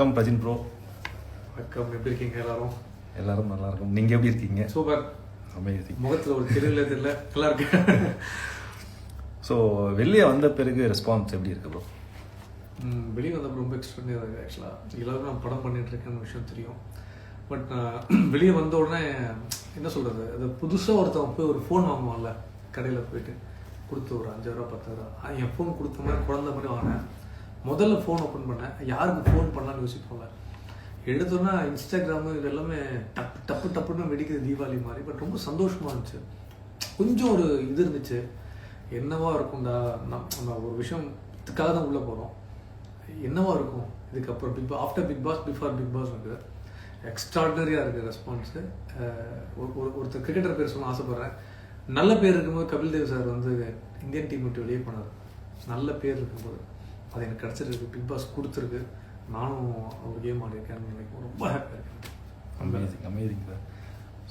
வணக்கம் பிரஜின் ப்ரோ. வணக்கம், எப்படி இருக்கீங்க எல்லாரும்? எல்லாரும் நல்லா இருக்கும். நீங்கள் எப்படி இருக்கீங்க? Super, amazing. முகத்தில் ஒரு தெரியல நல்லா இருக்கு. ஸோ வெளியே வந்த பிறகு ரெஸ்பான்ஸ் எப்படி இருக்கு ப்ரோ? வெளியே வந்தப்போ ரொம்ப எக்ஸ்ட்ராடினரியாக இருக்குது. ஆக்சுவலாக எல்லாரும் நான் படம் பண்ணிட்டு இருக்கேன்னு விஷயம் தெரியும். பட் நான் வெளியே வந்த உடனே என்ன சொல்கிறது, அது புதுசாக ஒருத்தவங்க போய் ஒரு ஃபோன் வாங்குவான்ல கடையில் போயிட்டு கொடுத்து ஒரு 5,000 10,000 என் ஃபோன் கொடுத்த மாதிரி குழந்த மாதிரி வாங்கினேன். முதல்ல ஃபோன் ஓப்பன் பண்ணேன், யாருக்கு ஃபோன் பண்ணலான்னு யோசிப்போம்ல. எடுத்தோன்னா இன்ஸ்டாகிராமு இது எல்லாமே டப்புன்னு வெடிக்குது தீபாவளி மாதிரி. பட் ரொம்ப சந்தோஷமாக இருந்துச்சு. கொஞ்சம் ஒரு இது இருந்துச்சு, என்னவா இருக்கும்டா, நம்ம ஒரு விஷயத்துக்காக தான் உள்ளே போகிறோம், என்னவா இருக்கும் இதுக்கப்புறம். After Bigg Boss before Bigg Boss வந்து எக்ஸ்ட்ராடினரியாக இருக்குது ரெஸ்பான்ஸு. ஒருத்தர் கிரிக்கெட்டர் பேர் சொல்ல ஆசைப்பட்றேன். நல்ல பேர் இருக்கும்போது கபில் தேவ் சார் வந்து இந்தியன் டீம் விட்டு வெளியே போனார். நல்ல பேர் இருக்கும்போது அது எனக்கு கிடச்சிருக்கு, பிக் பாஸ் கொடுத்துருக்கு. நானும் ஒரு கேம் ஆடிருக்கேன்னு நினைக்கிறேன். ரொம்ப ஹாப்பியாக இருக்கேன். Amazing sir.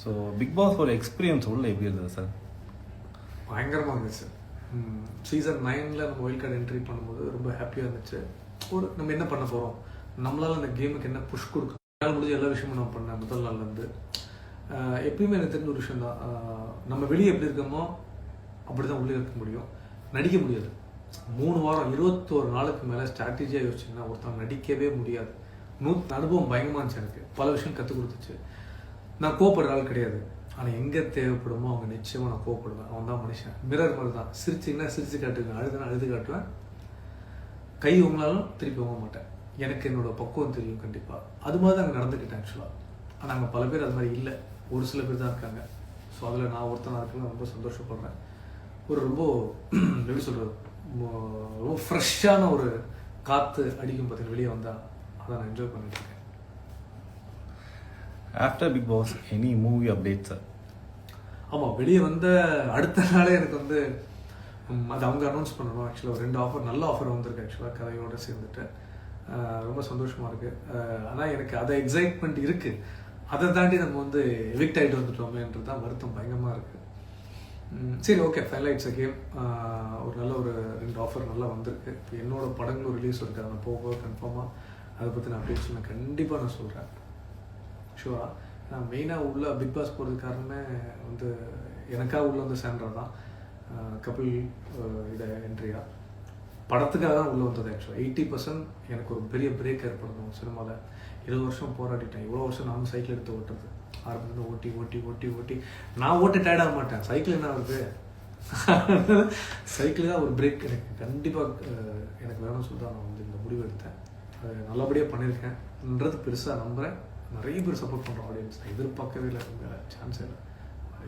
So Bigg Boss ஒரு எக்ஸ்பீரியன்ஸ் உள்ள எப்படி இருந்தது சார்? பயங்கரமாக இருந்துச்சு. சீசன் 9 நம்ம ஒயில்ட் கார்டு என்ட்ரி பண்ணும்போது ரொம்ப ஹாப்பியாக இருந்துச்சு. நம்ம என்ன பண்ண போகிறோம், நம்மளால் அந்த கேமுக்கு என்ன புஷ் கொடுக்க முடிஞ்ச எல்லா விஷயமும் நான் பண்ணேன் முதல் நாள்லேருந்து. எப்பயுமே எனக்கு தெரிஞ்ச ஒரு விஷயம் தான், நம்ம வெளியே எப்படி இருக்கோமோ அப்படி தான் உள்ளே இருக்க முடியும், நடிக்க முடியாது. 3 வாரம் 21 நாளுக்கு மேலே ஸ்ட்ராட்டஜியாக யோசிச்சிங்கன்னா ஒருத்தவங்க நடிக்கவே முடியாது. அனுபவம் பயங்கரமாக இருந்துச்சு. எனக்கு பல விஷயம் கற்றுக் கொடுத்துச்சு. நான் கோவப்படுற ஆள் கிடையாது, ஆனால் எங்கே தேவைப்படுமோ அவங்க நிச்சயமாக நான் கோவப்படுவேன். அவன் தான் மனுஷன். மிரர் மாதிரி தான், சிரிச்சிங்கன்னா சிரிச்சு காட்டுவேன், அழுதுனா அழுது காட்டுவேன். கை உங்களாலும் திருப்பி வாங்க மாட்டேன். எனக்கு என்னோட பக்குவம் தெரியும் கண்டிப்பாக. அது மாதிரி தான் அங்கே நடந்துக்கிட்டேன் ஆக்சுவலாக. ஆனால் அங்கே பல பேர் அது மாதிரி இல்லை, ஒரு சில பேர் தான் இருக்காங்க. ஸோ அதில் நான் ஒருத்தனாக இருக்கல, ரொம்ப சந்தோஷப்படுறேன். ஒரு ரொம்ப எப்படி சொல்கிறது, ரொம்ப ஃப்ரெஷ்ஷான ஒரு காற்று அடிக்கும் பார்த்தீங்கன்னா வெளியே வந்தால், அதை நான் என்ஜாய் பண்ணிட்டு இருக்கேன். After Bigg Boss any movie update sir? ஆமாம், வெளியே வந்த அடுத்த நாளே எனக்கு வந்து அது அவங்க அனௌன்ஸ் பண்ணணும். ஆக்சுவலாக 2 ஆஃபர், நல்ல ஆஃபர் வந்திருக்கு ஆக்சுவலாக கதையோடு சேர்ந்துட்டு. ரொம்ப சந்தோஷமாக இருக்குது. ஆனால் எனக்கு அதை எக்ஸைட்மெண்ட் இருக்குது. அதை தாண்டி நம்ம வந்து எவிக்ட் ஆகிட்டு வந்துட்டோமேன்றது தான் வருத்தம் பயங்கரமாக இருக்குது. சரி, ஓகே, ஃபைனலைட்ஸ் கேம். ஒரு நல்ல ஒரு 2 ஆஃபர் நல்லா வந்திருக்கு. இப்போ என்னோட படங்களும் ரிலீஸ் இருக்குது. அதை நான் போக கன்ஃபார்மாக அதை பற்றி நான் அப்டேட்ஸ் நான் கண்டிப்பாக நான் சொல்கிறேன், ஷுவராக. நான் மெயினாக உள்ள பிக் பாஸ் போகிறதுக்கு காரணமே வந்து எனக்காக உள்ள வந்து சாண்ட்ரா தான். கபில் இதை என்ட்ரியா படத்துக்காக தான் உள்ளே வந்தது. ஆக்சுவலாக 80% எனக்கு ஒரு பெரிய பிரேக் ஏற்படணும் சினிமாவில். 20 வருஷம் போராடிட்டேன். இவ்வளோ வருஷம் நானும் சைக்கிள் எடுத்து ஓட்டுறது, ஆரம்பத்துலேருந்து ஓட்டி ஓட்டி ஓட்டி ஓட்டி நான் ஓட்ட டயர்டாக மாட்டேன். சைக்கிள் என்ன வருது, சைக்கிள் தான் ஒரு பிரேக் எனக்கு கண்டிப்பாக எனக்கு வேணும்னு சொல்லி தான் நான் வந்து இந்த முடிவு எடுத்தேன். அது நல்லபடியாக பண்ணியிருக்கேன்ன்றது பெருசாக நம்புகிறேன். நிறைய பேர் சப்போர்ட் பண்ணுறோம் ஆடியன்ஸ். நான் எதிர்பார்க்கவே இல்லை, சான்ஸே இல்லை.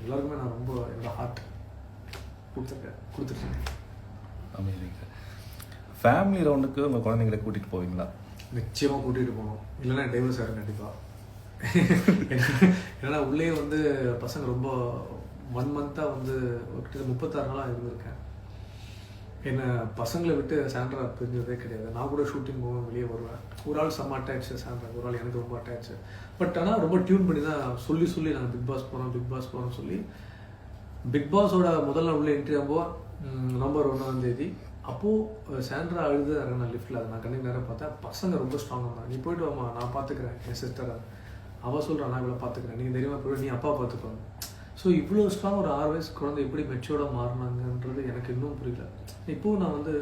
எல்லாருக்குமே நான் ரொம்ப என்னோட ஹார்ட் கொடுத்துருக்கேன். Amazing sir. ஃபேமிலி ரவுண்டுக்கு உங்கள் குழந்தைங்களை கூட்டிகிட்டு போவீங்களா? நிச்சயமாக கூட்டிகிட்டு போகணும், இல்லைன்னா டைவர்ஸ் ஆகிடும் கண்டிப்பாக. ஏன்னா உள்ளே வந்து பசங்க ரொம்ப 1 மந்த்தாக வந்து 36 நாளாக இருந்திருக்கேன். என்னை பசங்களை விட்டு சாண்ட்ரா பிரிஞ்சதே கிடையாது. நான் கூட ஷூட்டிங் போவேன், வெளியே வருவேன். ஒரு ஆள் செம்ம அட்டாச்சு சாண்ட்ரா, ஒரு ஆள் எனக்கு ரொம்ப அட்டாச்சு. பட் ஆனால் ரொம்ப டியூன் பண்ணி தான் சொல்லி நாங்கள் பிக் பாஸ் போகிறோம்னு சொல்லி பிக் பாஸோட முதல் நாள் உள்ள என்ட்ரி ஆகும்போது நவம்பர் 1 அப்போது சாண்ட்ரா அழுது நான் லிஃப்ட்டில் அதை நான் கண்ணுக்கு நேரம் பார்த்தேன். பசங்க ரொம்ப ஸ்ட்ராங்காக இருந்தாங்க. நீ போய்ட்டு வாமா, நான் பார்த்துக்கிறேன், என் சிஸ்டரை. அவள் சொல்கிறான், நான் இவ்வளோ பார்த்துக்கிறேன், நீங்கள் தைரியமாக போய்ட்டு நீ அப்பா பார்த்துக்கோங்க. ஸோ இவ்வளோ ஸ்ட்ராங் ஒரு 6 வயசு குழந்தை எப்படி மெச்சூர்டாக மாறினாங்கன்றது எனக்கு இன்னும் புரியல. இப்போது நான் வந்து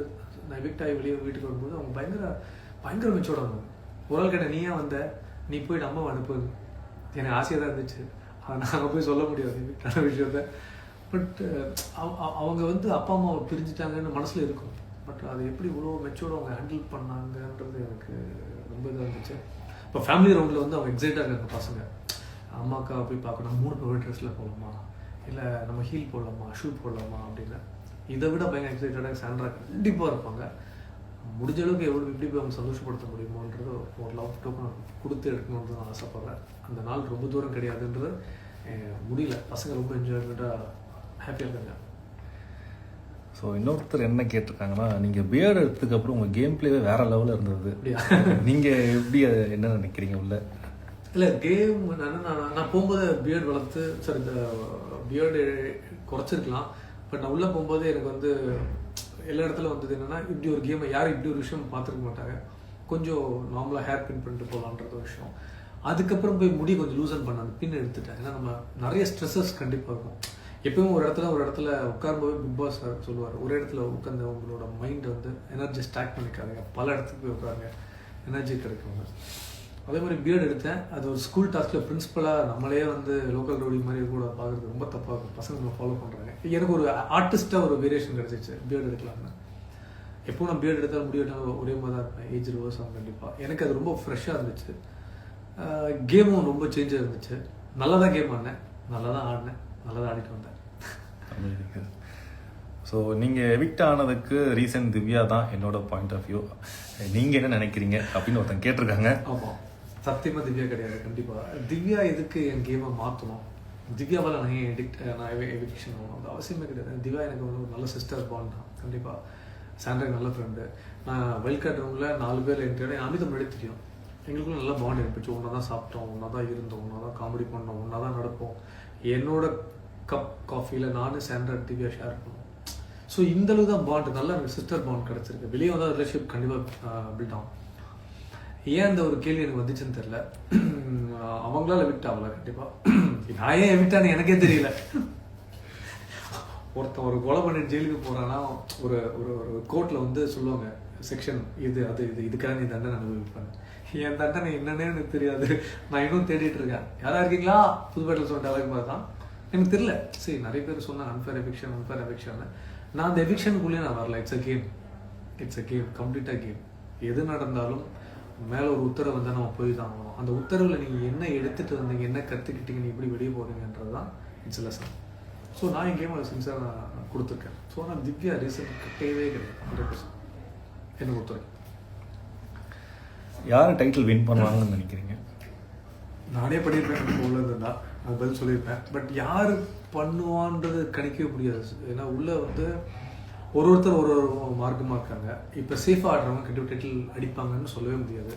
நான் எவிக்ட் ஆகி வெளியே வீட்டுக்கு வரும்போது அவங்க பயங்கர மெச்சூர்டாக இருந்தாங்க. ஒரு ஆள் கேட்டேன், நீ ஏன் வந்த, நீ போய்ட்டு அம்மா அனுப்புது. எனக்கு ஆசையாக தான் இருந்துச்சு, அதை நாங்கள் போய் சொல்ல முடியாது எவிக்டான விஷயத்த. பட் அவங்க வந்து அப்பா அம்மாவை பிரிஞ்சுட்டாங்கன்னு மனசில் இருக்கும். பட் அது எப்படி இவ்வளோ மெச்சூர்டாக அவங்க ஹேண்டில் பண்ணாங்கன்றது எனக்கு ரொம்ப இதாக இருந்துச்சு. இப்போ ஃபேமிலி ரவுண்டில் வந்து அவங்க எக்ஸைட்டாக இருக்காங்க பசங்க. அம்மாக்கா போய் பார்க்கணும், 3 பேர் ட்ரெஸ்ஸில் போடலாமா, இல்லை நம்ம ஹீல் போடலாமா, ஷூ போடலாமா அப்படின்னு. இதை விட பயங்கர எக்ஸைட்டடாக சாண்ட்ரா கண்டிப்பாக இருப்பாங்க. முடிஞ்ச அளவுக்கு எப்படி போய் அவங்க சந்தோஷப்படுத்த முடியுமோன்றது ஒரு லவ் டோக்கன் கொடுத்து எடுக்கணுன்றது நான் ஆசைப்பட்றேன். அந்த நாள் ரொம்ப தூரம் கிடையாதுன்றது முடியல. பசங்க ரொம்ப என்ஜாய்மெண்ட்டாக ஹாப்பியாக இருக்காங்க. ஸோ இன்னொருத்தர் என்ன கேட்டிருக்காங்கன்னா, நீங்கள் பியர்டு எடுத்ததுக்கப்புறம் உங்கள் கேம் பிளேவே வேறு லெவலில் இருந்தது. நீங்கள் எப்படி என்ன நினைக்கிறீங்க உள்ள? இல்லை, கேம் நான் போகும்போது பியர்டு வளர்த்து சார் இந்த பியர்டு குறைச்சிருக்கலாம். பட் நான் உள்ளே போகும்போது எனக்கு வந்து எல்லா இடத்துல வந்தது என்னென்னா, இப்படி ஒரு கேமை யாரும் இப்படி ஒரு விஷயம் பார்த்துருக்க மாட்டாங்க. கொஞ்சம் நார்மலாக ஹேர் பின் பண்ணிட்டு போகலான்றது ஒரு விஷயம். அதுக்கப்புறம் போய் முடி கொஞ்சம் லூசன் பண்ண அந்த பின் எடுத்துட்டேன். ஏன்னா நம்ம நிறைய ஸ்ட்ரெஸ்ஸஸ் கண்டிப்பாக இருக்கும். எப்பயும் ஒரு இடத்துல உட்காரும்போது பிக் பாஸ் சார் சொல்லுவார், ஒரு இடத்துல உட்காந்து உங்களோட மைண்ட் வந்து எனர்ஜி ஸ்டாக் பண்ணிக்காதீங்க, பல இடத்துக்கு போய் உட்காருங்க, எனர்ஜி கிடைக்குங்க. அதே மாதிரி பிஎட் எடுத்தேன். அது ஒரு ஸ்கூல் டாஸ்கில் பிரின்ஸிபலாக நம்மளே வந்து லோக்கல் ரவுடி மாதிரி கூட பார்க்குறது ரொம்ப தப்பாக இருக்கும். பசங்க நம்ம ஃபாலோ பண்ணுறாங்க. எனக்கு ஒரு ஆர்டிஸ்ட்டாக ஒரு வேரியேஷன் கிடச்சிச்சு பிஎட் எடுக்கலாம்னு. எப்போ நான் பிஎட் எடுத்தாலும் முடியாட்டாலும் ஒரே மாதிரி தான் இருப்பேன். ஏஜ் ரிவர்ஸ் ஆகும் கண்டிப்பாக. எனக்கு அது ரொம்ப ஃப்ரெஷ்ஷாக இருந்துச்சு. கேமும் ரொம்ப சேஞ்சாக இருந்துச்சு. நல்லா தான் கேம் ஆடினேன், நல்லா தான் ஆடினேன், நல்லா தான் ஆடிட்டு வந்தேன். ஸோ நீங்கள் எவிக்ட் ஆனதுக்கு ரீசன் திவ்யா தான் என்னோட பாயிண்ட் ஆஃப் வியூ. நீங்கள் என்ன நினைக்கிறீங்க அப்படின்னு ஒருத்தன் கேட்டிருக்காங்க. ஆமாம், சத்தியமாக திவ்யா கிடையாது. கண்டிப்பாக திவ்யா எதுக்கு என் கேமை மாற்றணும், திவ்யாவால் நான் எவிக்ஷன் ஆகணும், அது அவசியமே கிடையாது. திவ்யா எனக்கு வந்து ஒரு நல்ல சிஸ்டர் பாண்ட் தான். கண்டிப்பாக சாண்ட்ராக்கு நல்ல ஃப்ரெண்டு. நான் வெல்காட் ரூமில் 4 பேர் என்கிட்ட அமிதம் முன்னாடி தெரியும். எங்களுக்குள்ள நல்ல பாண்ட் இருந்துச்சு. ஒன்றா தான் சாப்பிட்டோம், ஒன்றா தான் இருந்தோம், ஒன்றா தான் காமெடி பண்ணோம், ஒன்றா தான் நடப்போம். என்னோட கப் காஃபியில் நானும் சாண்ட்ரா திவ்யா ஷேர் பண்ணுவோம். ஸோ இந்தளவு தான் பாண்ட், நல்ல எனக்கு சிஸ்டர் பாண்ட் கிடச்சிருக்கு. வெளியே வந்தால் ரிலேஷன்ஷிப் கண்டிப்பாக பில்ட் ஆகும். ஏன் அந்த ஒரு கேள்வி எனக்கு வந்துச்சுன்னு தெரில. அவங்களால எவிக்ட் ஆகல கண்டிப்பாக. நான் ஏன் எவிக்டான்னு எனக்கே தெரியல. ஒருத்தன் ஒரு கொலை பண்ணிட்டு ஜெயிலுக்கு போகிறான்னா ஒரு ஒரு ஒரு கோர்ட்டில் வந்து சொல்லுவாங்க செக்ஷன் இது அது இதுக்காக நீ தண்டனை அனுபவிப்பாங்க. என் தண்டனை என்னன்னே எனக்கு தெரியாது. நான் இன்னும் தேடிட்டு இருக்கேன். யாராக இருக்கீங்களா புதுப்பேட்டில் சொல்லிட்டு அளவுக்கு மாதிரி தான் எனக்கு தெரியல. சரி, நிறைய பேர் சொன்னாங்க அன்ஃபேர் எவிக்ஷன். நான் அந்த எவிக்ஷனுக்குள்ளேயே நான் வரல. இட்ஸ் அ கேம், கம்ப்ளீட்டாக கேம். எது நடந்தாலும் மேலே ஒரு உத்தரவு வந்தால் நம்ம போய் தான் ஆகணும். அந்த உத்தரவில் நீங்கள் என்ன எடுத்துகிட்டு வந்தீங்க, என்ன கற்றுக்கிட்டீங்க, நீ எப்படி வெளியே போகிறீங்கன்றது தான் இட்ஸ் லெசன். ஸோ நான் என் கேம் அதை சின்சியராக நான் கொடுத்துருக்கேன். ஸோ ஆனால் திவ்யா ரீசன் கிட்டவே கிடையாது 100% என்ன பொறுத்தவரைக்கும். யார் டைட்டில் வின் பண்ணுவாங்கன்னு நினைக்கிறீங்க? நானே பண்ணியிருப்பேன் உள்ளதுன்னா அது பதில் சொல்லியிருப்பேன். பட் யார் பண்ணுவான்றது கணிக்கவே முடியாது. ஏன்னா உள்ளே வந்து ஒருத்தர் ஒரு மார்க்கமாக இருக்காங்க. இப்போ சேஃபாக ஆடுறவங்க கண்டிப்பாக டைட்டில் அடிப்பாங்கன்னு சொல்லவே முடியாது.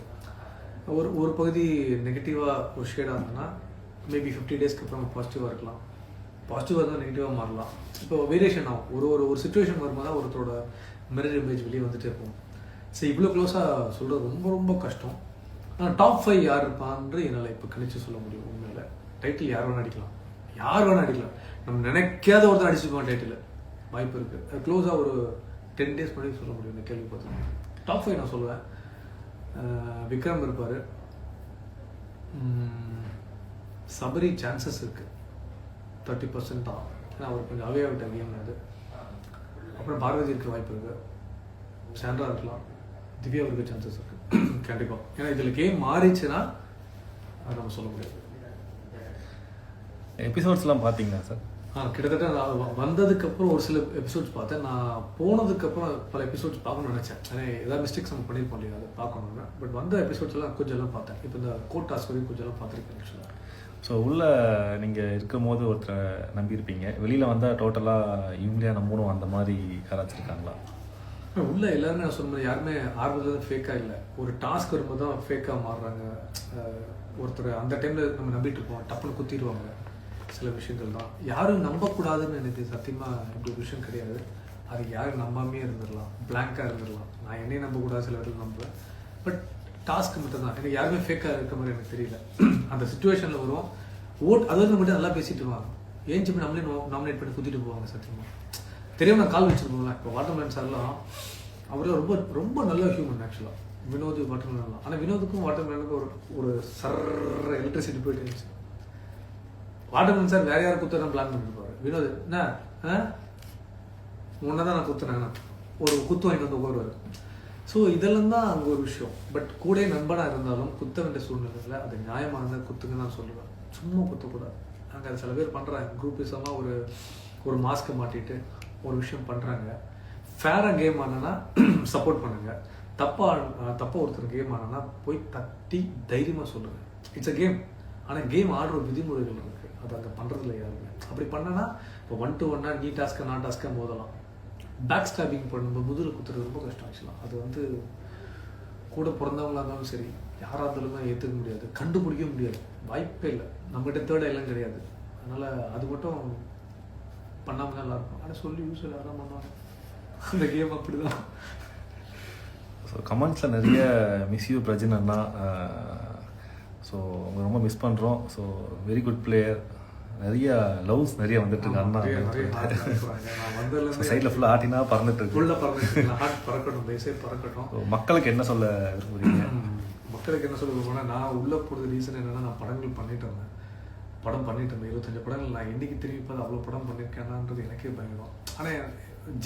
ஒரு பகுதி நெகட்டிவாக ஒரு ஷேடாக இருந்ததுன்னா மேபி 50 டேஸ்க்கு அப்புறம் பாசிட்டிவாக இருக்கலாம். பாசிட்டிவாக இருந்தால் நெகட்டிவாக மாறலாம். இப்போ வேரியேஷன் ஆகும். ஒரு சுச்சுவேஷன் வரும்போது தான் ஒருத்தரோட மிரர் இமேஜ் வெளியே வந்துட்டே போகும். சரி, இவ்வளோ க்ளோஸாக சொல்கிறது ரொம்ப ரொம்ப கஷ்டம். ஆனால் டாப் 5 யார் இருப்பான்னு என்னால் இப்போ கணிச்சு சொல்ல முடியும். உண்மையில் டைட்டில் யார் வேணால் அடிக்கலாம், நம்ம நினைக்காத ஒருத்தர் அடிச்சுக்குவான் டைட்டில், வாய்ப்பு இருக்குது. அது க்ளோஸாக ஒரு 10 டேஸ் பண்ணி சொல்ல முடியும். இந்த கேள்வி பார்த்தீங்கன்னா டாப் 5 நான் சொல்லுவேன். விக்ரம் இருப்பார், சபரி சான்சஸ் இருக்குது 30% தான். ஏன்னா அவர் கொஞ்சம் அவே விட்ட கேம் அது. அப்புறம் பார்வதி இருக்க வாய்ப்பு இருக்குது, சாண்ட்ரா இருக்கலாம், திவ்யா இருக்க சான்சஸ் இருக்குது கண்டிப்பாக. ஏன்னா இதில் கேம் மாறிச்சுன்னா அது நம்ம சொல்ல முடியாது. எபிசோட்ஸ்லாம் பார்த்தீங்களா சார்? கிட்டத்தட்ட நான் வந்ததுக்கப்புறம் ஒரு சில எபிசோட்ஸ் பார்த்தேன். நான் போனதுக்கப்புறம் பல எபிசோட்ஸ் பார்க்கணும்னு நினச்சேன். ஏன்னா ஏதாவது மிஸ்டேக்ஸ் நம்ம பண்ணியிருப்போம் இல்லையா, அதை பார்க்கணுன்னு. பட் வந்த எபிசோட்ஸ் எல்லாம் கொஞ்சம் எல்லாம் பார்த்தேன். இப்போ இந்த கோர்ட் டாஸ்க் வரைக்கும் கொஞ்சம் எல்லாம் பார்த்துருக்கேன் ஆக்சுவலாக. ஸோ உள்ளே நீங்கள் இருக்கும் போது ஒருத்தரை நம்பியிருப்பீங்க, வெளியில் வந்தால் டோட்டலாக இவங்களே நம்பணும் அந்த மாதிரி யாராச்சும் இருக்காங்களா? உள்ள எல்லாருமே நான் சொன்ன யாருமே ஆர்வத்தில் ஃபேக்காக இல்லை. ஒரு டாஸ்க் வரும்போது தான் ஃபேக்காக மாறுறாங்க. ஒருத்தர் அந்த டைமில் நம்ம நம்பிட்டு இருப்போம், டப்புன்னு குத்திடுவாங்க. சில விஷயங்கள் தான் யாரும் நம்பக்கூடாதுன்னு எனக்கு சத்தியமாக இப்படி ஒரு விஷயம் கிடையாது. அது யாரும் நம்பாமே இருந்துடலாம், பிளாங்காக இருந்துடலாம். நான் என்னையும் நம்பக்கூடாது, சில பேர் நம்புவேன். பட் டாஸ்க்கு மட்டும் தான். எனக்கு யாருமே ஃபேக்காக இருக்க மாதிரி எனக்கு தெரியல. அந்த சுச்சுவேஷனில் வரும் அதாவது மட்டும் நல்லா பேசிட்டு வாங்க, ஏஞ்சி போய் நம்மளே நாமினேட் பண்ணி குத்திட்டு போவாங்க. சத்தியமாக தெரியாம நான் கால் வச்சுட்டு போவேன். இப்போ வாட்டர்மேன் சார்லாம் அவரெல்லாம் ரொம்ப ரொம்ப நல்ல ஹியூமன் ஆக்சுவலாக. வினோத் வாட்டர்மேன்லாம். ஆனால் வினோதுக்கும் வாட்டர்மேனுக்கும் ஒரு சர்ற எலக்ட்ரிசிட்டி போயிட்டு இருந்துச்சு. வாட்டர்மேன் சார் வேற யாரும் குத்துறேன் பிளான் பண்ணிருப்பாரு. வினோத் என்ன முன்னே தான் நான் குத்துனேன், ஒரு குத்து வாங்கிட்டு வந்து உட்காருவார். ஸோ இதெல்லாம் தான் அங்கே ஒரு விஷயம். பட் கூட நண்பனாக இருந்தாலும் குத்த வேண்டிய சூழ்நிலையில் அது நியாயமானதை குத்துங்க நான் சொல்லுவேன். சும்மா குத்தக்கூடாது. அங்கே அது சில பேர் பண்ணுறாங்க. குரூப்பிசமாக ஒரு மாஸ்க்கை மாட்டிட்டு ஒரு விஷயம் பண்ணுறாங்க. ஃபேராக கேம் ஆனா சப்போர்ட் பண்ணுங்கள். தப்பாக ஒருத்தர் கேம் ஆனா போய் தட்டி தைரியமாக சொல்லுங்கள். It's a game. ஆனால் கேம் ஆடுற விதிமுறைகள் இருக்குது, அது அங்கே பண்ணுறதில்ல யாருமே. அப்படி பண்ணனா இப்போ 1 to 1 நீ டாஸ்க்காக நான் டாஸ்க்காக மோதலாம். பேக் ஸ்டாபிங் பண்ணும்போது முதுகில் குத்துறது ரொம்ப கஷ்டம் ஆக்சுவலாக. அது வந்து கூட பிறந்தவங்களாக இருந்தாலும் சரி, யாராக இருந்தாலும் ஏற்றுக்க முடியாது, கண்டுபிடிக்க முடியாது, வாய்ப்பே இல்லை. நம்மகிட்ட தேர்ட் எல்லாம் கிடையாது. அதனால் அது மட்டும் பண்ணாமல் தான் நல்லாயிருக்கும். ஆனால் சொல்லி யூஸ் யாரும் பண்ணுவாங்க. அந்த கேம் அப்படி தான். ஸோ கமெண்ட்ஸில் நிறைய miss you Prajin Anna, so அவங்க ரொம்ப மிஸ் பண்ணுறோம். ஸோ வெரி குட் பிளேயர், நிறைய லவ்ஸ் நிறைய வந்துட்டு இருக்கு அண்ணா. சைடில் ஃபுல்லாக ஆட்டினா பறந்துட்டு இருக்கு. மக்களுக்கு என்ன சொல்ல விரும்புறீங்க? மக்களுக்கு என்ன சொல்ல விரும்புனா, நான் உள்ள போகிறது ரீசன் என்னன்னா, நான் படங்கள் பண்ணிட்டு இருந்தேன். 25 படங்கள் நான் என்னைக்கு திரும்பி பார்த்து அவ்வளோ படம் பண்ணியிருக்கேனான்றது எனக்கே பயங்கரம். ஆனால்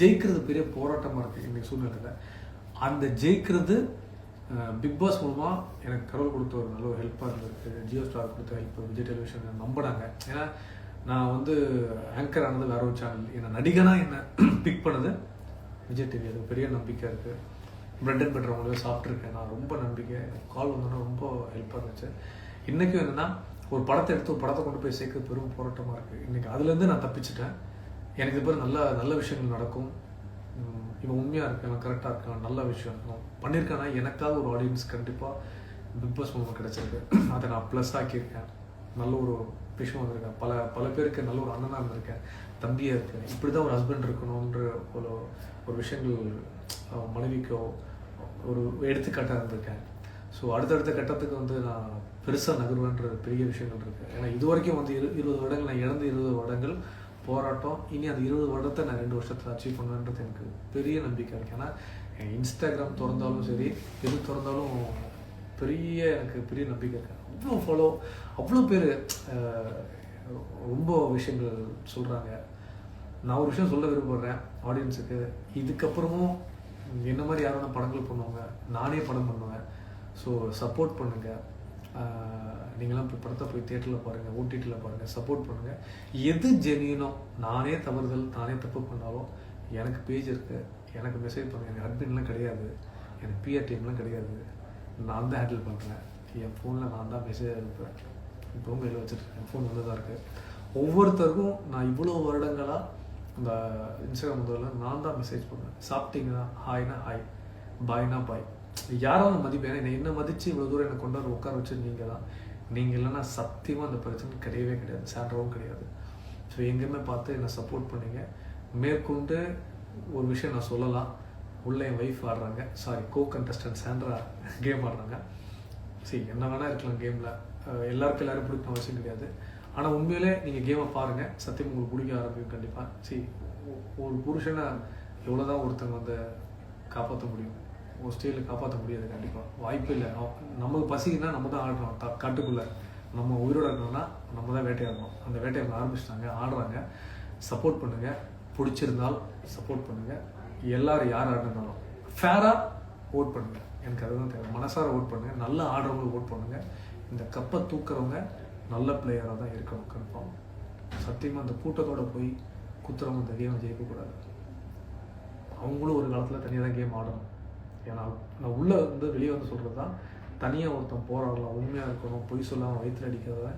ஜெயிக்கிறது பெரிய போராட்டமாக இருக்குது இன்றைக்கி சூழ்நிலையில். அந்த ஜெயிக்கிறது பிக் பாஸ் மூலமாக எனக்கு கடவுள் கொடுத்த ஒரு நல்ல ஒரு ஹெல்ப்பாக இருந்திருக்கு. ஜியோ ஸ்டார் கொடுத்த ஹெல்ப், விஜய் டெலிவிஷன் நம்பினாங்க. ஏன்னா நான் வந்து ஆங்கர் ஆனது வேற ஒரு சேனல், என்னை நடிகனாக என்னை பிக் பண்ணது விஜய் டிவி. அது பெரிய நம்பிக்கை இருக்குது. பிரெட் அண்ட் பட்டர் அவங்களே சாப்பிட்ருக்கேன் நான், ரொம்ப நம்பிக்கை. கால் வந்தோன்னா ரொம்ப ஹெல்ப்பாக இருந்துச்சு. இன்றைக்கும் என்னென்னா, ஒரு படத்தை எடுத்து ஒரு படத்தை கொண்டு போய் சேர்க்க பெரும் போராட்டமாக இருக்குது. இன்றைக்கி அதுலேருந்து நான் தப்பிச்சிட்டேன். எனக்கு இது பேர் நல்ல விஷயங்கள் நடக்கும். இவன் உண்மையாக இருக்கான், கரெக்டாக இருக்கான், நல்ல விஷயம் இருக்கும் பண்ணியிருக்கானா, எனக்காக ஒரு ஆடியன்ஸ் கண்டிப்பாக பிக் பாஸ் மூலமாக கிடச்சிருக்கு. அதை நான் ப்ளஸ் ஆக்கியிருக்கேன். நல்ல ஒரு விஷயம் வந்திருக்கேன். பல பேருக்கு நல்ல ஒரு அண்ணனாக இருந்திருக்கேன், தம்பியாக இருக்கேன். இப்படி தான் ஒரு ஹஸ்பண்ட் இருக்கணுன்ற ஒரு விஷயங்கள் மனைவிக்கோ ஒரு எடுத்துக்காட்டாக இருந்திருக்கேன். ஸோ அடுத்தடுத்த கட்டத்துக்கு வந்து நான் பெருசாக நகர்வேன்ற பெரிய விஷயங்கள் இருக்குது. ஏன்னா இது வரைக்கும் வந்து 20 வருடங்கள் நான் இழந்து 20 வருடங்கள் போராட்டம். இனி அந்த 20 வருடத்தை நான் 2 வருஷத்தில் அச்சீவ் பண்ணுவேன்றது எனக்கு பெரிய நம்பிக்கை இருக்குது. ஏன்னா இன்ஸ்டாகிராம் திறந்தாலும் சரி, எது திறந்தாலும் எனக்கு பெரிய நம்பிக்கை இருக்குது. அவ்வளோ ஃபாலோ, அவ்வளோ பேர் ரொம்ப விஷயங்கள் சொல்கிறாங்க. நான் ஒரு விஷயம் சொல்ல விரும்புகிறேன் ஆடியன்ஸுக்கு. இதுக்கப்புறமும் என்ன மாதிரி யாரோட படங்கள் பண்ணுவாங்க, நானே படம் பண்ணுவேன். ஸோ சப்போர்ட் பண்ணுங்கள். நீங்களாம் போய் படத்தை போய் தியேட்டரில் பாருங்கள், ஓடிடியில் பாருங்கள், சப்போர்ட் பண்ணுங்கள். எது ஜெனியூனோ, நானே தப்பு பண்ணாலும் எனக்கு பேஜ் இருக்குது, எனக்கு மெசேஜ் பண்ணுங்கள். எனக்கு அட்மின்லாம் கிடையாது, எனக்கு பிஆர் டீம்லாம் கிடையாது. நான் தான் ஹேண்டில் பண்ணுறேன். என் ஃபோனில் நான் தான் மெசேஜ் அனுப்புகிறேன். இப்போவும் கையில் வச்சுருக்கேன், ஃபோன் வந்து தான் இருக்குது. ஒவ்வொருத்தருக்கும் நான் இவ்வளோ வருடங்களாக இந்த இன்ஸ்டாகிராம் முதல்ல நான் தான் மெசேஜ் பண்ணுவேன். சாப்பிட்டீங்கன்னா ஹாய்னா ஹாய், பாய்னா பாய். யாராவது மதிப்பேன். என்ன மதித்து இவ்வளோ தூரம் என்னை கொண்டாந்து உட்கார வச்சு நீங்கள் தான். நீங்கள் இல்லைன்னா சத்தியமாக அந்த பிரச்சனை கிடையவே கிடையாது, சாண்ட்ராவும் கிடையாது. ஸோ எங்கேயுமே பார்த்து என்னை சப்போர்ட் பண்ணிங்க. மேற்கொண்டு ஒரு விஷயம் நான் சொல்லலாம். உள்ளே என் ஒய்ஃப் ஆடுறாங்க, கோ கண்டஸ்டன்ட் சாண்ட்ரா கேம் ஆடுறாங்க. சரி, என்ன வேணால் இருக்கலாம் கேமில், எல்லாரும் பிடிக்கணும் அவசியம் கிடையாது. ஆனால் உண்மையிலே நீங்கள் கேமை பாருங்கள், சத்தியம் உங்களுக்கு பிடிக்க ஆரம்பிக்கும் கண்டிப்பாக. சரி, ஒரு புருஷனை எவ்வளோதான் ஒருத்தங்க வந்து காப்பாற்ற முடியும், ஒரு ஸ்டேஜில் காப்பாற்ற முடியாது கண்டிப்பாக, வாய்ப்பு இல்லை. நமக்கு பசிக்குன்னா நம்ம தான் ஆடுறோம் காட்டுக்குள்ளே. நம்ம உயிரோடு இருக்கணும்னா நம்ம தான் வேட்டையாடணும். அந்த வேட்டையை ஆரம்பிச்சிட்டாங்க, ஆடுறாங்க. சப்போர்ட் பண்ணுங்கள். பிடிச்சிருந்தால் சப்போர்ட் பண்ணுங்கள். எல்லோரும் யார் ஆடுனாலும் ஃபேராக ஓட் பண்ணுங்கள். எனக்கு அதுதான் தேவை. மனசார ஓட் பண்ணுங்கள். நல்லா ஆடுறவங்களுக்கு ஓட் பண்ணுங்கள். இந்த கப்பை தூக்குறவங்க நல்ல பிளேயராக தான் இருக்கணும் கன்ஃபார்ம். சத்தியமாக அந்த கூட்டத்தோடு போய் குத்துறவங்க இந்த கேமை ஜெயிக்கக்கூடாது. அவங்களும் ஒரு காலத்தில் தனியாக தான் கேம் ஆடணும். ஏன்னா நான் உள்ளே வந்து வெளியே வந்து சொல்கிறது தான், தனியாக ஒருத்தன் போராடலாம், உண்மையாக இருக்கணும், பொய் சொல்லாமல் வயிற்றுல அடிக்கிறத,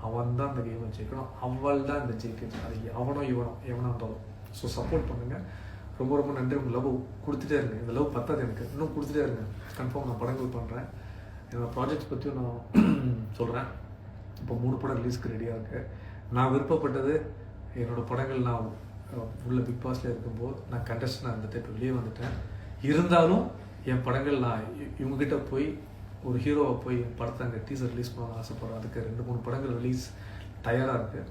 அவன் தான் அந்த கேமை ஜெயிக்கணும். அவள் தான் இந்த ஜெயிக்கணும். அது எவனோ எவனாக இருந்தாலும். ஸோ சப்போர்ட் பண்ணுங்கள். ரொம்ப ரொம்ப நன்றி. உங்கள் லவ் கொடுத்துட்டே இருங்க. இந்த லவ் பத்தாது எனக்கு, இன்னும் கொடுத்துட்டே இருங்க. கன்ஃபார்ம் நான் படங்கள் பண்ணுறேன். என்னோடய ப்ராஜெக்ட்ஸ் பற்றியும் நான் சொல்கிறேன். இப்போ 3 படம் ரிலீஸ்க்கு ரெடியாக இருக்குது. நான் விருப்பப்பட்டது என்னோடய படங்கள். நான் உள்ள பிக் பாஸில் இருக்கும்போது நான் கண்டஸ்டனாக இருந்துட்டு இப்போ வெளியே வந்துட்டேன். இருந்தாலும் என் படங்கள் நான் இவங்ககிட்ட போய் ஒரு ஹீரோவை போய் என் படத்தை அங்கே டீசர் ரிலீஸ் பண்ண ஆசைப்பட்றேன். அதுக்கு 2-3 படங்கள் ரிலீஸ் தயாராக இருக்குது.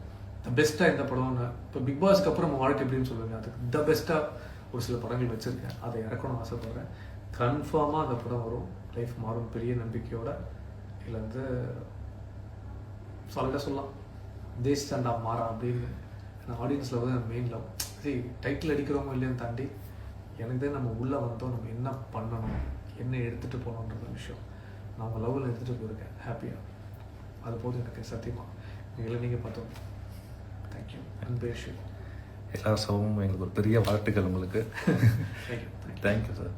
த பெஸ்ட்டாக இந்த படம்னு இப்போ பிக் பாஸ்க்கு அப்புறம் நம்ம வாழ்க்கை எப்படின்னு சொல்லுவேன், அதுக்கு த பெஸ்ட்டாக ஒரு சில படங்கள் வச்சுருக்கேன். அதை இறக்கணும்னு ஆசைப்பட்றேன். கன்ஃபார்மாக அந்த படம் வரும், லைஃப் மாறும் பெரிய நம்பிக்கையோட. இதில் வந்து சாலிடாக சொல்லலாம், தேஷ் ஸ்டாண்டா மாறா அப்படின்னு. நான் ஆடியன்ஸில் வந்து மெயின் லவ். சரி, டைட்டில் அடிக்கிறவங்க இல்லைன்னு தாண்டி எனக்கு தான் நம்ம உள்ளே வந்தோம், நம்ம என்ன பண்ணணும், என்ன எடுத்துகிட்டு போகணுன்ற விஷயம் நான் உங்கள் லவ்வில் எடுத்துகிட்டு போயிருக்கேன் ஹாப்பியாக. அது போதும் எனக்கு சத்தியமாக. நீங்கள் பார்த்தோம். தேங்க்யூ. அன்பேஷ் எல்லா சவும் எங்களுக்கு ஒரு பெரிய வாழ்த்துக்கள் உங்களுக்கு. Thank you thank you sir.